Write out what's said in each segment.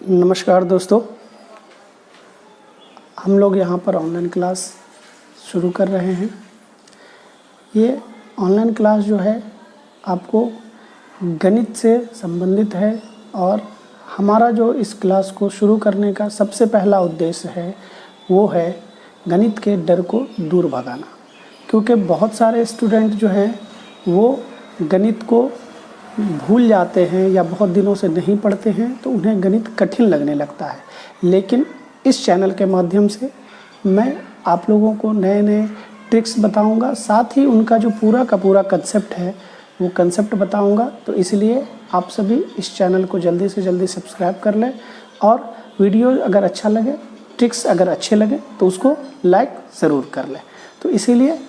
नमस्कार दोस्तों, हम लोग यहाँ पर ऑनलाइन क्लास शुरू कर रहे हैं। ये ऑनलाइन क्लास जो है आपको गणित से संबंधित है और हमारा जो इस क्लास को शुरू करने का सबसे पहला उद्देश्य है वो है गणित के डर को दूर भगाना। क्योंकि बहुत सारे स्टूडेंट जो हैं वो गणित को भूल जाते हैं या बहुत दिनों से नहीं पढ़ते हैं तो उन्हें गणित कठिन लगने लगता है। लेकिन इस चैनल के माध्यम से मैं आप लोगों को नए नए ट्रिक्स बताऊंगा, साथ ही उनका जो पूरा का पूरा कंसेप्ट है वो कंसेप्ट बताऊंगा। तो इसलिए आप सभी इस चैनल को जल्दी से जल्दी सब्सक्राइब कर लें और वीडियो अगर अच्छा लगे, ट्रिक्स अगर अच्छे लगे तो उसको लाइक ज़रूर कर लें। तो इसीलिए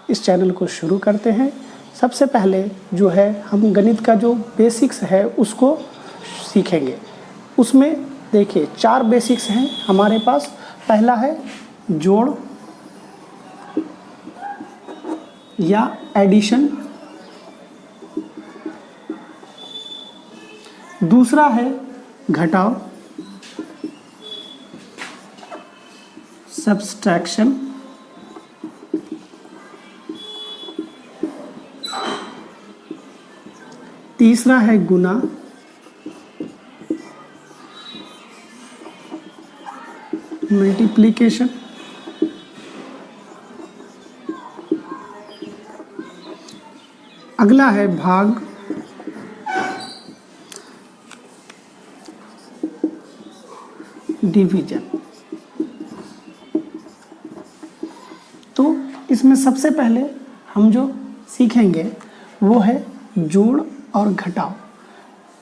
इस चैनल को शुरू करते हैं। सबसे पहले जो है हम गणित का जो बेसिक्स है उसको सीखेंगे। उसमें देखिए 4 बेसिक्स हैं हमारे पास। पहला है जोड़ या एडिशन, दूसरा है घटाव, सब्सट्रैक्शन, तीसरा है गुना, मल्टीप्लिकेशन, अगला है भाग, डिवीजन। तो इसमें सबसे पहले हम जो सीखेंगे वो है जोड़ और घटाव।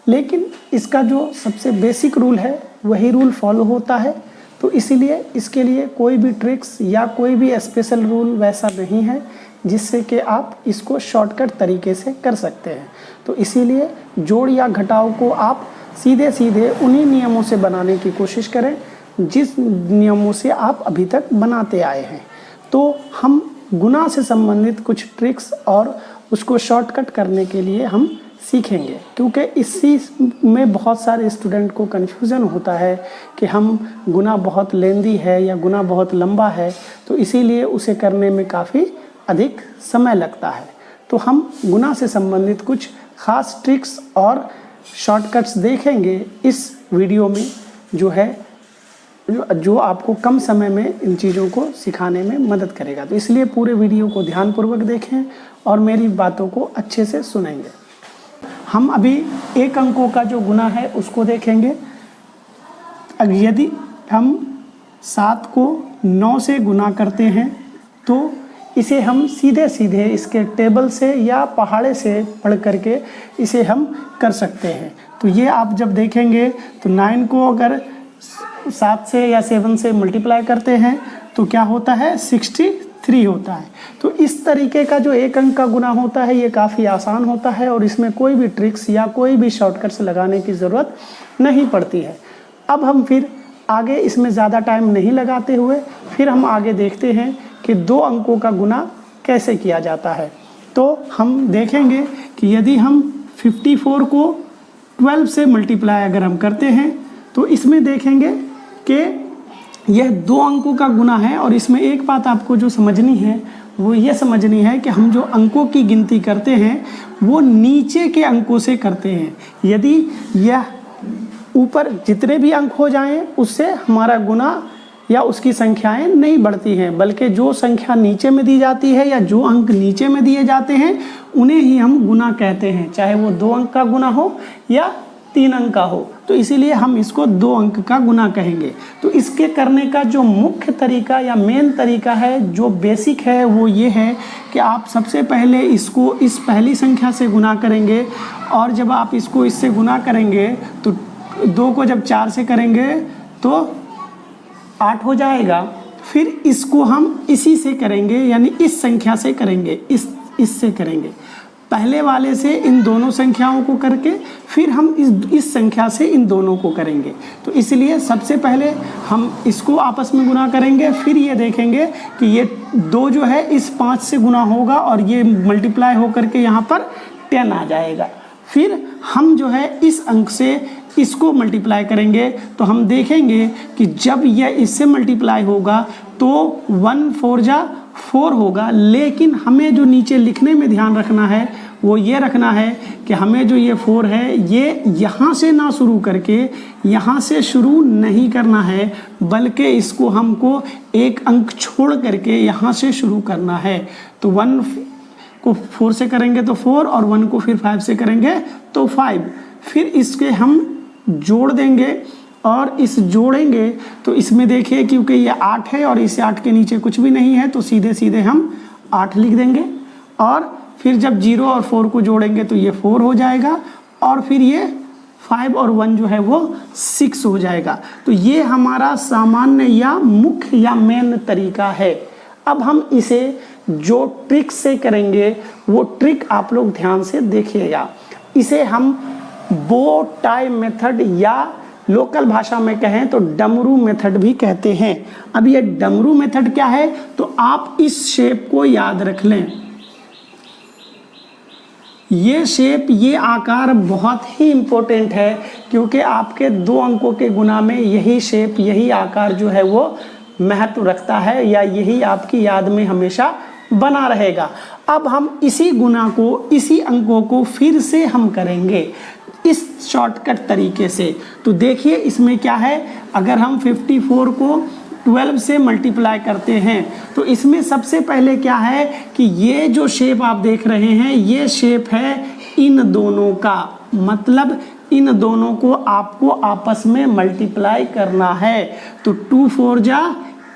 लेकिन इसका जो सबसे बेसिक रूल है वही रूल फॉलो होता है। तो इसीलिए इसके लिए कोई भी ट्रिक्स या कोई भी स्पेशल रूल वैसा नहीं है जिससे कि आप इसको शॉर्टकट तरीके से कर सकते हैं। तो इसीलिए जोड़ या घटाव को आप सीधे सीधे उन्हीं नियमों से बनाने की कोशिश करें जिस नियमों से आप अभी तक बनाते आए हैं। तो हम गुना से संबंधित कुछ ट्रिक्स और उसको शॉर्टकट करने के लिए हम सीखेंगे। क्योंकि इसी में बहुत सारे स्टूडेंट को कन्फ्यूज़न होता है कि हम गुना बहुत लेंदी है या गुना बहुत लंबा है, तो इसीलिए उसे करने में काफ़ी अधिक समय लगता है। तो हम गुना से संबंधित कुछ ख़ास ट्रिक्स और शॉर्टकट्स देखेंगे इस वीडियो में, जो आपको कम समय में इन चीज़ों को सिखाने में मदद करेगा। तो इसलिए पूरे वीडियो को ध्यानपूर्वक देखें और मेरी बातों को अच्छे से सुनेंगे। हम अभी एक अंकों का जो गुना है उसको देखेंगे। यदि हम 7 को 9 से गुना करते हैं तो इसे हम सीधे सीधे इसके टेबल से या पहाड़े से पढ़ करके इसे हम कर सकते हैं। तो ये आप जब देखेंगे तो 9 को अगर 7 से या 7 से मल्टीप्लाई करते हैं तो क्या होता है, 63 होता है। तो इस तरीके का जो एक अंक का गुना होता है ये काफ़ी आसान होता है और इसमें कोई भी ट्रिक्स या कोई भी शॉर्टकट्स लगाने की ज़रूरत नहीं पड़ती है। अब हम फिर आगे इसमें ज़्यादा टाइम नहीं लगाते हुए फिर हम आगे देखते हैं कि 2 अंकों का गुना कैसे किया जाता है। तो हम देखेंगे कि यदि हम 54 को 12 से मल्टीप्लाई अगर हम करते हैं तो इसमें देखेंगे कि यह 2 अंकों का गुना है। और इसमें एक बात आपको जो समझनी है वो ये समझनी है कि हम जो अंकों की गिनती करते हैं वो नीचे के अंकों से करते हैं। यदि यह ऊपर जितने भी अंक हो जाएं उससे हमारा गुना या उसकी संख्याएं नहीं बढ़ती हैं, बल्कि जो संख्या नीचे में दी जाती है या जो अंक नीचे में दिए जाते हैं उन्हें ही हम गुना कहते हैं, चाहे वो 2 अंक का गुना हो या 3 अंक का हो। तो इसीलिए हम इसको 2 अंक का गुना कहेंगे। तो इसके करने का जो मुख्य तरीका या मेन तरीका है, जो बेसिक है, वो ये है कि आप सबसे पहले इसको इस पहली संख्या से गुना करेंगे और जब आप इसको इससे गुना करेंगे तो 2 को जब 4 से करेंगे तो 8 हो जाएगा। फिर इसको हम इसी से करेंगे, यानी इस संख्या से करेंगे, इससे करेंगे, पहले वाले से इन दोनों संख्याओं को करके फिर हम इस संख्या से इन दोनों को करेंगे। तो इसलिए सबसे पहले हम इसको आपस में गुना करेंगे, फिर ये देखेंगे कि ये 2 जो है इस 5 से गुना होगा और ये मल्टीप्लाई होकर के यहाँ पर 10 आ जाएगा। फिर हम जो है इस अंक से इसको मल्टीप्लाई करेंगे तो हम देखेंगे कि जब यह इससे मल्टीप्लाई होगा तो 1 4 जा 4 होगा। लेकिन हमें जो नीचे लिखने में ध्यान रखना है वो ये रखना है कि हमें जो ये 4 है ये यहाँ से ना शुरू करके यहाँ से शुरू नहीं करना है, बल्कि इसको हमको एक अंक छोड़ करके यहाँ से शुरू करना है। तो 1 को 4 से करेंगे तो 4 और 1 को फिर 5 से करेंगे तो 5। फिर इसके हम जोड़ देंगे और इस जोड़ेंगे तो इसमें देखिए क्योंकि ये 8 है और इस 8 के नीचे कुछ भी नहीं है तो सीधे सीधे हम 8 लिख देंगे। और फिर जब 0 और 4 को जोड़ेंगे तो ये 4 हो जाएगा और फिर ये 5 और 1 जो है वो 6 हो जाएगा। तो ये हमारा सामान्य या मुख्य या मेन तरीका है। अब हम इसे जो ट्रिक से करेंगे वो ट्रिक आप लोग ध्यान से देखिएगा। इसे हम बो टाई मेथड या लोकल भाषा में कहें तो डमरू मेथड भी कहते हैं। अब ये डमरू मेथड क्या है तो आप इस शेप को याद रख लें। ये शेप, ये आकार बहुत ही इम्पोर्टेंट है क्योंकि आपके 2 अंकों के गुना में यही शेप, यही आकार जो है वो महत्व रखता है या यही आपकी याद में हमेशा बना रहेगा। अब हम इसी गुना को, इसी अंकों को फिर से हम करेंगे इस शॉर्टकट तरीके से। तो देखिए इसमें क्या है, अगर हम 54 को 12 से मल्टीप्लाई करते हैं तो इसमें सबसे पहले क्या है कि ये जो शेप आप देख रहे हैं ये शेप है इन दोनों का, मतलब इन दोनों को आपको आपस में मल्टीप्लाई करना है। तो 2 4 जा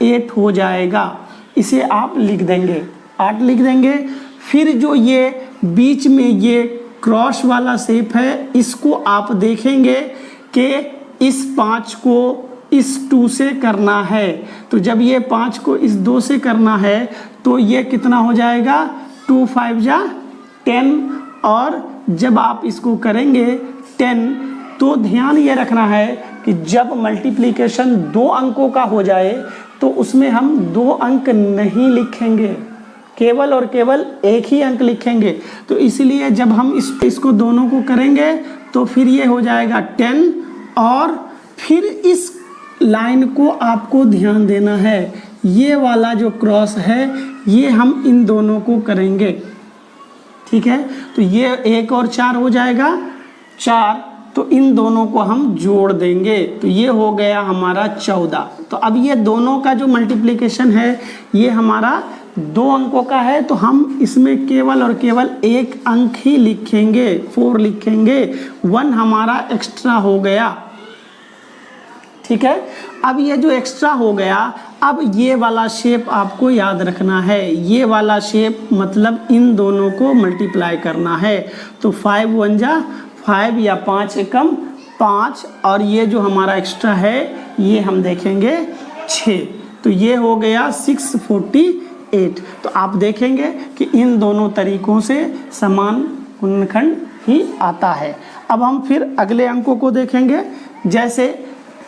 8 हो जाएगा, इसे आप लिख देंगे, 8 लिख देंगे। फिर जो ये बीच में ये क्रॉस वाला शेप है इसको आप देखेंगे कि इस 5 को इस 2 से करना है। तो जब ये 5 को इस 2 से करना है तो ये कितना हो जाएगा, 2 5 जा 10। और जब आप इसको करेंगे 10 तो ध्यान ये रखना है कि जब मल्टीप्लिकेशन 2 अंकों का हो जाए तो उसमें हम 2 अंक नहीं लिखेंगे, केवल और केवल एक ही अंक लिखेंगे। तो इसलिए जब हम इसको दोनों को करेंगे तो फिर ये हो जाएगा 10 और फिर इस लाइन को आपको ध्यान देना है, ये वाला जो क्रॉस है ये हम इन दोनों को करेंगे, ठीक है। तो ये 1 और 4 हो जाएगा 4, तो इन दोनों को हम जोड़ देंगे तो ये हो गया हमारा 14। तो अब ये दोनों का जो मल्टीप्लिकेशन है ये हमारा 2 अंकों का है तो हम इसमें केवल और केवल एक अंक ही लिखेंगे, 4 लिखेंगे, 1 हमारा एक्स्ट्रा हो गया, ठीक है। अब ये जो एक्स्ट्रा हो गया, अब ये वाला शेप आपको याद रखना है, ये वाला शेप मतलब इन दोनों को मल्टीप्लाई करना है। तो 5 1 जा 5 या 5 एकम 5 और ये जो हमारा एक्स्ट्रा है ये हम देखेंगे 6, तो ये हो गया 648। तो आप देखेंगे कि इन दोनों तरीकों से समान गुणनखंड ही आता है। अब हम फिर अगले अंकों को देखेंगे। जैसे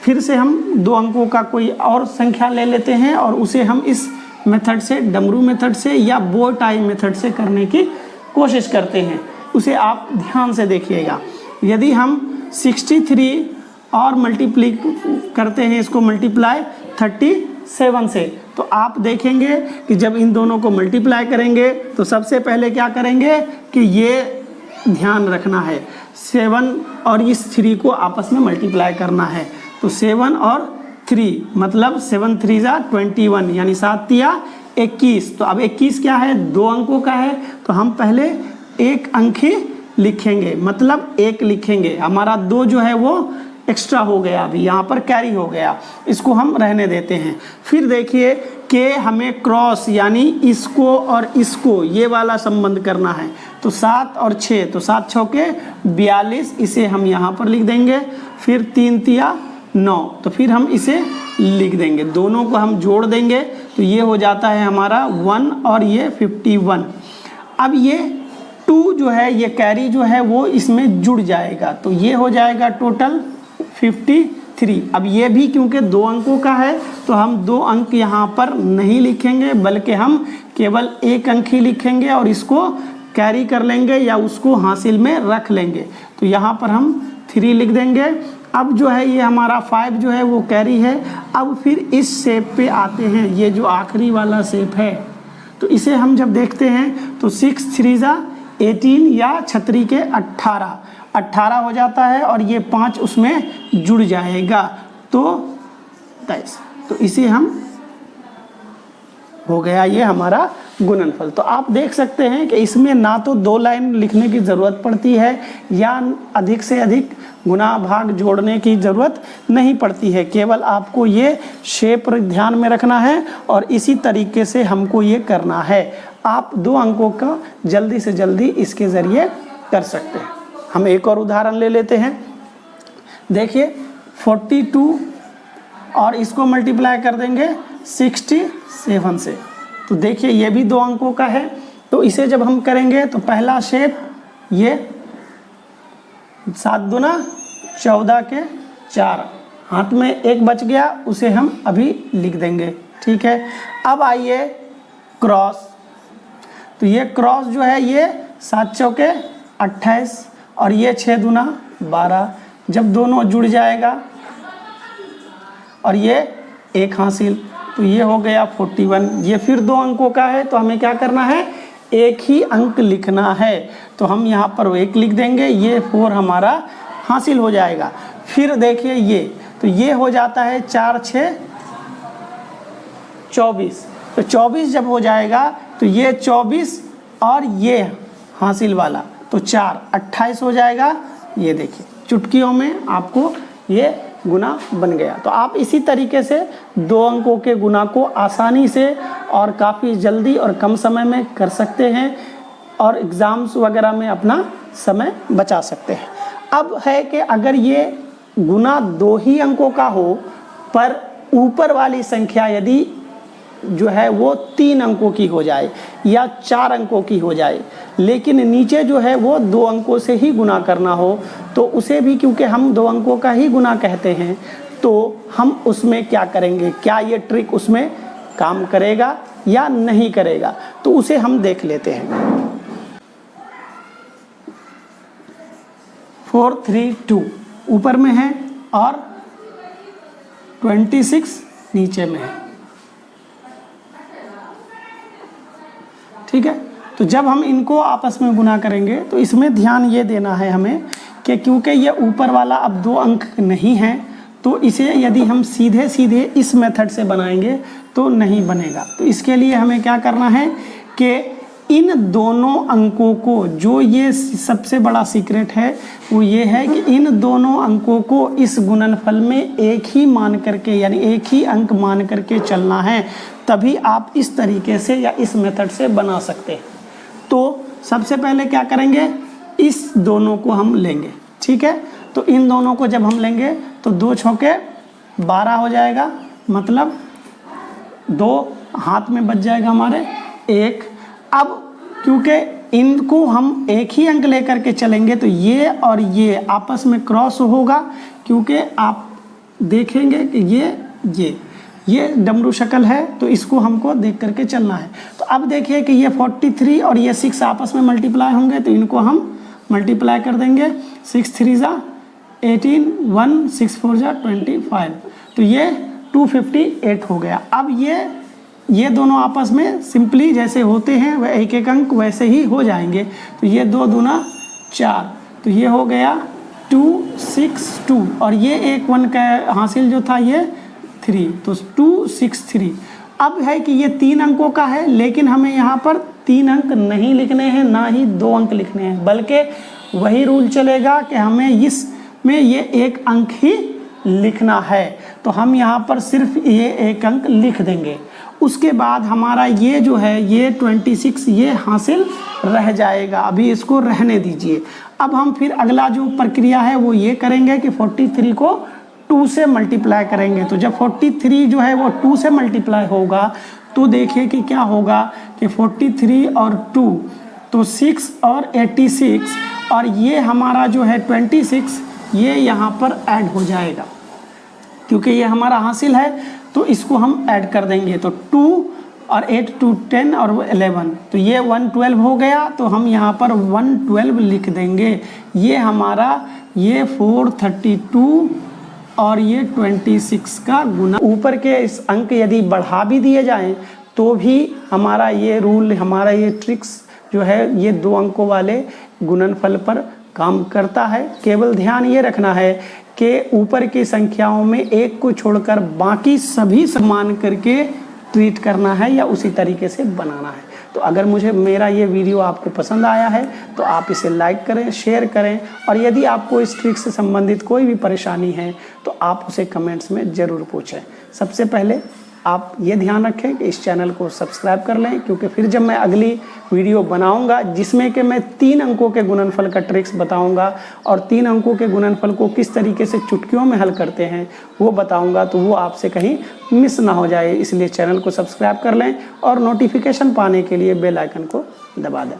फिर से हम 2 अंकों का कोई और संख्या ले लेते हैं और उसे हम इस मेथड से, डमरू मेथड से या बो टाई मेथड से करने की कोशिश करते हैं। उसे आप ध्यान से देखिएगा। यदि हम 63 और मल्टीप्लाई करते हैं, इसको मल्टीप्लाई 37 से, तो आप देखेंगे कि जब इन दोनों को मल्टीप्लाई करेंगे तो सबसे पहले क्या करेंगे कि ये ध्यान रखना है 7 और इस 3 को आपस में मल्टीप्लाई करना है। तो 7 और 3 मतलब 7 3 जा 21 यानी 7 तिया 21। तो अब 21 क्या है, 2 अंकों का है, तो हम पहले एक अंक ही लिखेंगे, मतलब 1 लिखेंगे। हमारा 2 जो है वो एक्स्ट्रा हो गया, अभी यहाँ पर कैरी हो गया, इसको हम रहने देते हैं। फिर देखिए कि हमें क्रॉस यानी इसको और इसको ये वाला संबंध करना है। तो 7 और 6, तो 7 छौके 42, इसे हम यहाँ पर लिख देंगे। फिर 3 तिया 9, तो फिर हम इसे लिख देंगे, दोनों को हम जोड़ देंगे तो ये हो जाता है हमारा 1 और ये 51। अब ये 2 जो है, ये कैरी जो है वो इसमें जुड़ जाएगा, तो ये हो जाएगा टोटल 53। अब ये भी क्योंकि 2 अंकों का है तो हम 2 अंक यहाँ पर नहीं लिखेंगे, बल्कि हम केवल एक अंक ही लिखेंगे और इसको कैरी कर लेंगे या उसको हासिल में रख लेंगे। तो यहाँ पर हम 3 लिख देंगे अब जो है ये हमारा 5 जो है वो कैरी है। अब फिर इस शेप पे आते हैं, ये जो आखिरी वाला शेप है, तो इसे हम जब देखते हैं तो 6 3 जा 18 या छतरी के 18 हो जाता है और ये 5 उसमें जुड़ जाएगा तो 23। तो इसे हम हो गया ये हमारा गुणनफल। तो आप देख सकते हैं कि इसमें ना तो 2 लाइन लिखने की ज़रूरत पड़ती है या अधिक से अधिक गुणा भाग जोड़ने की ज़रूरत नहीं पड़ती है, केवल आपको ये शेप ध्यान में रखना है और इसी तरीके से हमको ये करना है। आप 2 अंकों का जल्दी से जल्दी इसके ज़रिए कर सकते हैं। हम एक और उदाहरण ले लेते हैं। देखिए 42 और इसको मल्टीप्लाई कर देंगे 67 से, तो देखिए ये भी 2 अंकों का है। तो इसे जब हम करेंगे तो पहला शेप ये 7 दूना 14 के 4, हाथ में 1 बच गया, उसे हम अभी लिख देंगे, ठीक है। अब आइए क्रॉस, तो ये क्रॉस जो है ये 7 चौके 28 और ये 6 दूना 12, जब दोनों जुड़ जाएगा और ये 1 हासिल, तो ये हो गया 41। ये फिर 2 अंकों का है, तो हमें क्या करना है, एक ही अंक लिखना है, तो हम यहाँ पर 1 लिख देंगे, ये 4 हमारा हासिल हो जाएगा। फिर देखिए ये, तो ये हो जाता है 4 6 24, तो 24 जब हो जाएगा तो ये 24 और ये हासिल वाला तो 4 28 हो जाएगा। ये देखिए चुटकियों में आपको ये गुना बन गया। तो आप इसी तरीके से 2 अंकों के गुना को आसानी से और काफ़ी जल्दी और कम समय में कर सकते हैं और एग्ज़ाम्स वगैरह में अपना समय बचा सकते हैं। अब है कि अगर ये गुना 2 ही अंकों का हो पर ऊपर वाली संख्या यदि जो है वो 3 अंकों की हो जाए या 4 अंकों की हो जाए, लेकिन नीचे जो है वो 2 अंकों से ही गुना करना हो, तो उसे भी क्योंकि हम 2 अंकों का ही गुना कहते हैं, तो हम उसमें क्या करेंगे, क्या ये ट्रिक उसमें काम करेगा या नहीं करेगा, तो उसे हम देख लेते हैं। 4 3 2 ऊपर में है और 26 नीचे में है, ठीक है। तो जब हम इनको आपस में गुना करेंगे तो इसमें ध्यान ये देना है हमें कि क्योंकि ये ऊपर वाला अब 2 अंक नहीं है, तो इसे यदि हम सीधे सीधे इस मेथड से बनाएंगे तो नहीं बनेगा। तो इसके लिए हमें क्या करना है कि इन दोनों अंकों को, जो ये सबसे बड़ा सीक्रेट है वो ये है कि इन दोनों अंकों को इस गुणनफल में एक ही मान करके, यानी एक ही अंक मान करके चलना है, तभी आप इस तरीके से या इस मेथड से बना सकते हैं। तो सबसे पहले क्या करेंगे, इस दोनों को हम लेंगे, ठीक है। तो इन दोनों को जब हम लेंगे तो 2 छौके 12 हो जाएगा, मतलब 2 हाथ में बच जाएगा हमारे 1। अब क्योंकि इनको हम एक ही अंक लेकर के चलेंगे तो ये और ये आपस में क्रॉस होगा, क्योंकि आप देखेंगे कि ये डमरू शक्ल है, तो इसको हमको देख करके चलना है। तो अब देखिए कि ये 43 और ये 6 आपस में मल्टीप्लाई होंगे, तो इनको हम मल्टीप्लाई कर देंगे। 6 3 जा 18, 1 6 4 जा 25, तो ये 258 हो गया। अब ये दोनों आपस में सिंपली जैसे होते हैं वह एक एक अंक वैसे ही हो जाएंगे। तो ये 2 दूना 4, तो ये हो गया 262 और ये एक 1 का हासिल जो था ये 3, तो 263। अब है कि ये 3 अंकों का है, लेकिन हमें यहाँ पर 3 अंक नहीं लिखने हैं, ना ही 2 अंक लिखने हैं, बल्कि वही रूल चलेगा कि हमें इसमें ये 1 अंक ही लिखना है। तो हम यहाँ पर सिर्फ ये 1 अंक लिख देंगे। उसके बाद हमारा ये जो है ये 26 ये हासिल रह जाएगा, अभी इसको रहने दीजिए। अब हम फिर अगला जो प्रक्रिया है वो ये करेंगे कि 43 को 2 से मल्टीप्लाई करेंगे। तो जब 43 जो है वो 2 से मल्टीप्लाई होगा तो देखिए कि क्या होगा कि 43 और 2 तो 6 और 86, और ये हमारा जो है 26 ये यहाँ पर ऐड हो जाएगा, क्योंकि ये हमारा हासिल है तो इसको हम ऐड कर देंगे। तो 2 और 8 2 10 और 11, तो ये 112 हो गया, तो हम यहाँ पर 112 लिख देंगे। ये हमारा ये 432 और ये 26 का गुना। ऊपर के इस अंक यदि बढ़ा भी दिए जाएं तो भी हमारा ये रूल, हमारा ये ट्रिक्स जो है ये 2 अंकों वाले गुणनफल पर काम करता है। केवल ध्यान ये रखना है कि ऊपर की संख्याओं में एक को छोड़कर बाकी सभी समान करके ट्रीट करना है या उसी तरीके से बनाना है। तो अगर मेरा ये वीडियो आपको पसंद आया है तो आप इसे लाइक करें, शेयर करें, और यदि आपको इस ट्रिक से संबंधित कोई भी परेशानी है तो आप उसे कमेंट्स में ज़रूर पूछें। सबसे पहले आप ये ध्यान रखें कि इस चैनल को सब्सक्राइब कर लें, क्योंकि फिर जब मैं अगली वीडियो बनाऊंगा जिसमें कि मैं 3 अंकों के गुणनफल का ट्रिक्स बताऊंगा और 3 अंकों के गुणनफल को किस तरीके से चुटकियों में हल करते हैं वो बताऊंगा, तो वो आपसे कहीं मिस ना हो जाए। इसलिए चैनल को सब्सक्राइब कर लें और नोटिफिकेशन पाने के लिए बेल आइकन को दबा दें।